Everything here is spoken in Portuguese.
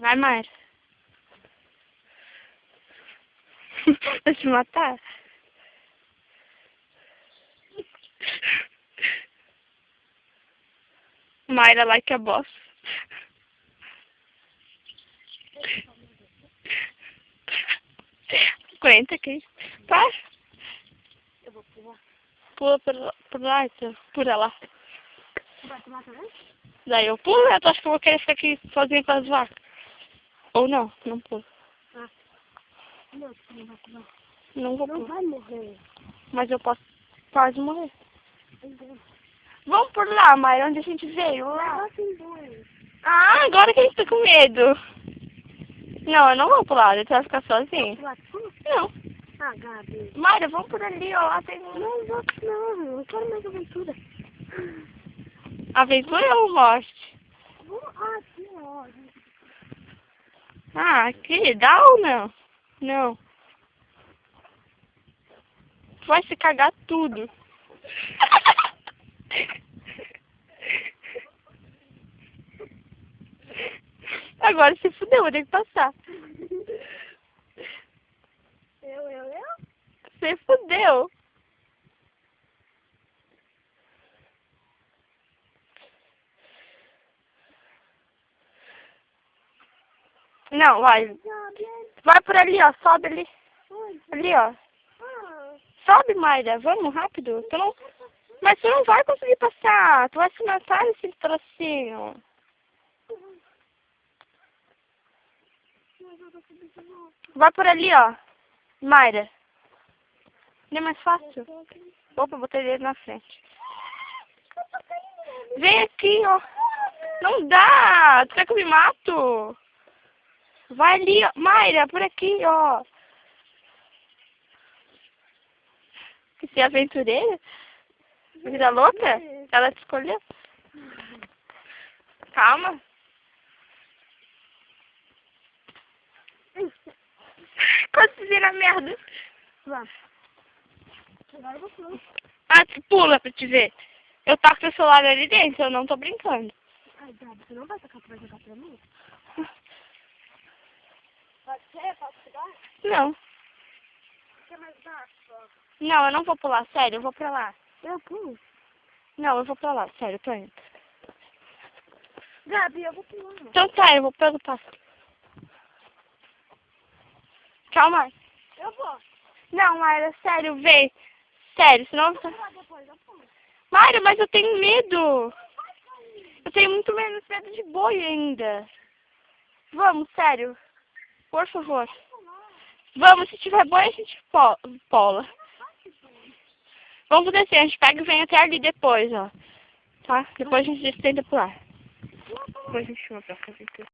Vai, Mayra. Vai te matar? Mayra like a boss. Aguenta aqui. Tá? Eu vou pular. Pula por lá, então. Pula lá. Tu vai pular também? Daí eu pulo, eu acho que eu vou querer ficar aqui sozinho com as vacas. Ou não, não pulo. Ah. Não, tu não vai pular. Não vou Não pular. vai morrer. Mas eu posso quase morrer. Então. Vamos por lá, Mayra, onde a gente veio. Lá. Ah, tem dois. Ah, agora que a gente tá com medo. Não, eu não vou pular, você vai ficar sozinho. Pular tu? Não. Ah, Gabi. Mayra, vamos por ali, ó. Lá tem um... Não quero mais aventura. Aventura ou morte? Ah, aqui, ó. Ah, aqui, dá ou não? Não. Tu vai se cagar tudo. Agora se fudeu, vou ter que passar. Eu? Você fudeu. Não, vai. Gabi. Vai por ali, ó. Sobe ali. Onde? Ali, ó. Ah. Sobe, Mayra. Vamos, rápido. Tu não... Mas tu não vai conseguir passar. Tu vai se matar nesse trocinho. Vai por ali, ó. Mayra. Não é mais fácil? Opa, botei ele na frente. Vem aqui, ó. Não dá. Tu quer que eu me mato? Vai ali, ó. Mayra, por aqui, ó. Que se aventureira? Vida louca? Ela te escolheu? Calma. Quase vira merda. Vamos. Agora eu vou pular. Ah, tu pula pra te ver. Eu taco teu celular ali dentro, eu não tô brincando. Ai, Gabi, você não vai tocar pra jogar pra mim? Pode ser? Posso pegar? Não. Quer mais baixo? Não, eu não vou pular, sério, eu vou pra lá. Eu pulo. Não, eu vou pra lá, sério, eu tô indo. Gabi, eu vou pular. Então tá, eu vou pelo passo. Calma. Eu vou. Não, Mayra, sério, vem. Sério, senão... Eu vou pular depois, eu pulo. Mayra, mas eu tenho medo. Eu tenho muito menos medo de boi ainda. Vamos, sério. Por favor. Vamos, se tiver boi, a gente pola. Vamos descer, a gente pega e vem até ali depois, ó. Tá? Depois a gente tenta pular. Depois a gente chama pra fazer tudo.